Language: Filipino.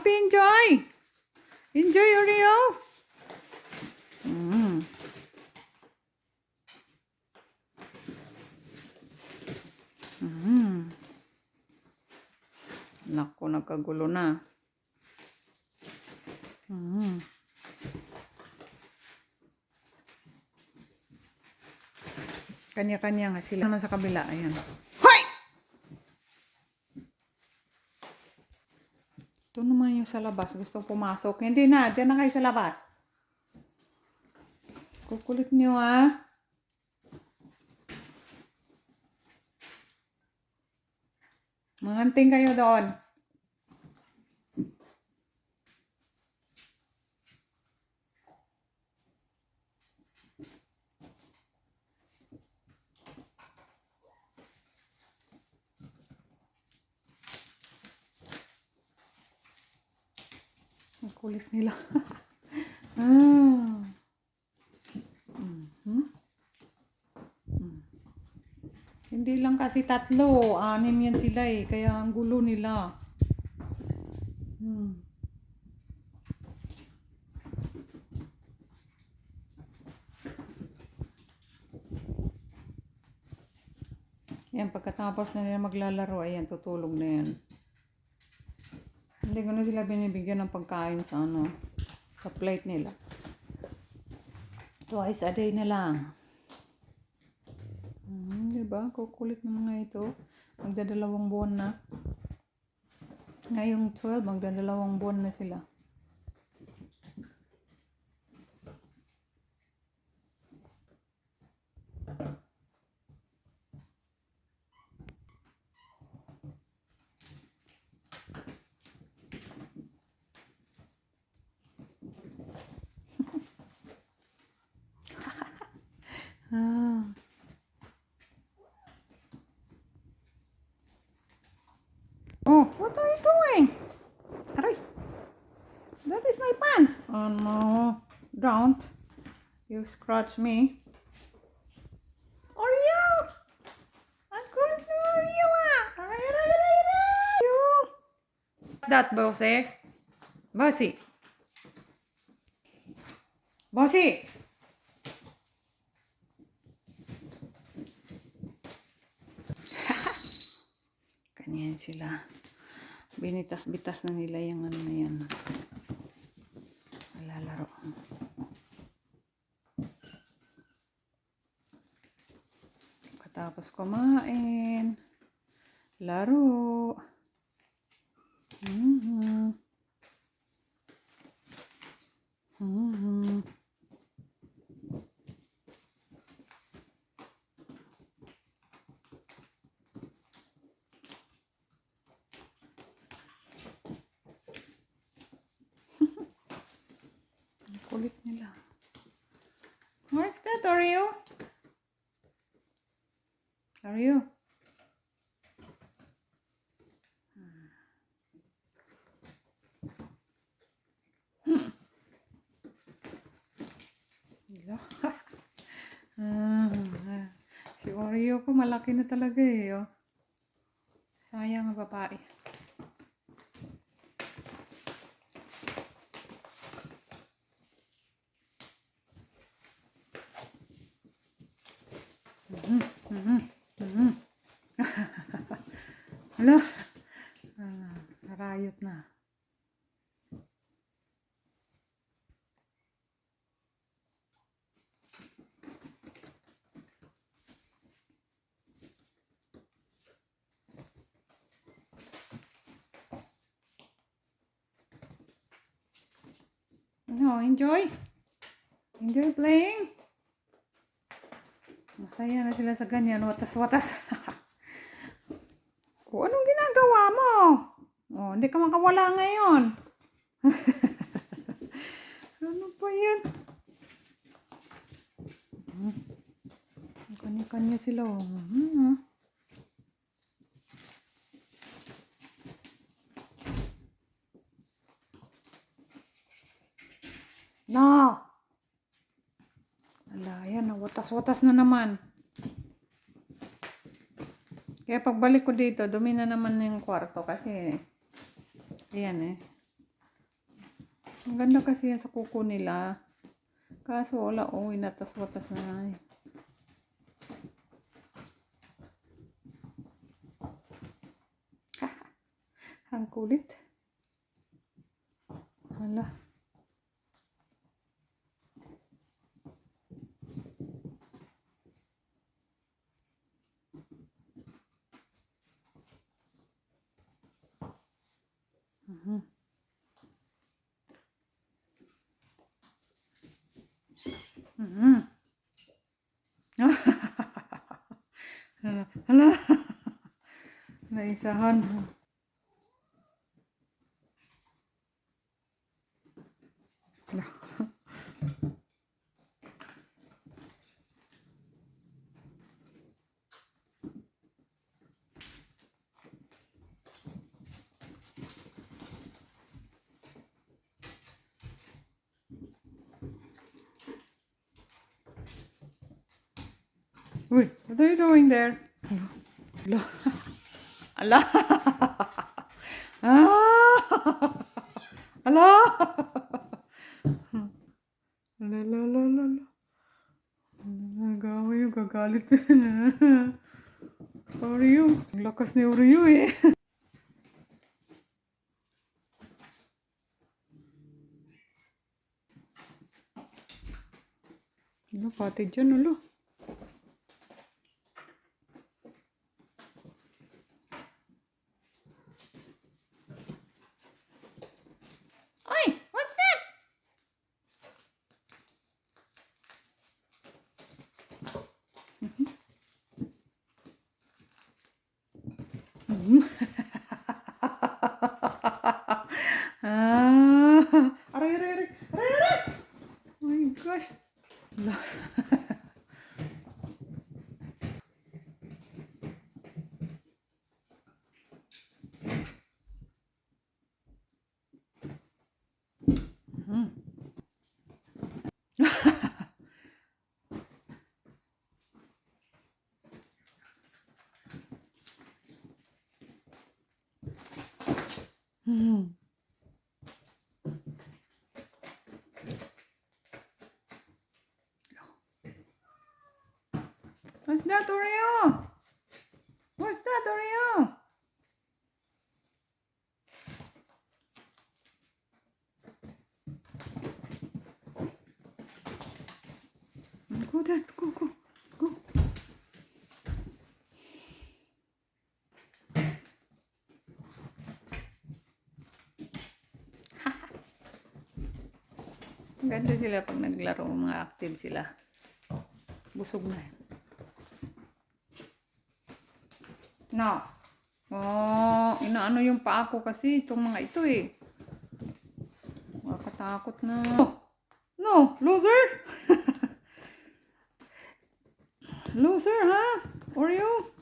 Happy, enjoy! Enjoy, Oreo! Mm. Mm. Naku, nagkagulo na. Mm. Kanya-kanya nga sila naman sa kabila. Ayan. Hoy! Ito naman yung sa labas. Gusto pumasok. Hindi na. Diyan na kayo sa labas. Kukulit nyo ah. Manganting kayo doon. Ang kulit nila. Ah. Mm-hmm. Hindi lang kasi 3, 6 yan sila eh. Kaya ang gulo nila. Yan, pagkatapos na nila maglalaro, ayan, tutulog na yan. Hindi ko na sila binibigyan ng pagkain sa sa plate nila. Twice a day na lang. Diba? Kukulit na mga ito. Magdadalawang buwan na. Ngayong 12, magdadalawang buwan na sila. Ah. Oh, what are you doing? Aray. That is my pants. Oh no. Don't. You scratch me. Oreo! Ang kulit ni Oreo ah! Aray, aray, aray, aray! That, Bossy? Bossy? Bossy! Kanyan sila. Binitas-bitas na nila yung na yan. Lalaro. Katapos kumain. Laro. Kulit nila. What's that, Oreo? Oreo? Si Oreo ko malaki na talaga eh. Oh. Sayang ang babae. Hala. Narayot na. No, enjoy. Enjoy playing. Masaya na sila sa ganyan. Watas-watas. O, anong ginagawa mo? Oh, hindi ka makawala ngayon. Ano pa yan? Kanya-kanya sila. No! Ala, yan. Watas-watas na naman. Kaya pagbalik ko dito, dumi na naman yung kwarto kasi ayan eh. Ang ganda kasi yan sa kuko nila. Kaso wala, oh, inatas-watas na nga eh. Ang kulit. Hala. Hala. Naisahan. Uy, what are you doing there? Hello. Hello. Ah! Hello. La la la la la. Nagawa yung gagalit na. Oreo. Ang lakas ni Oreo eh. Ano, pati dyan, ulo. Oy, what's that? Aray, aray, aray. Aray, aray. Oh my gosh. What's that, Oreo? What's that, Oreo? Go there, go, go, go. Ang ganda sila pag naglaro, mga active sila. Busog na. No. Oh, inaano yung paa ko kasi itong mga ito eh. Nakakatakot na. No, loser. Loser, ha? Oreo?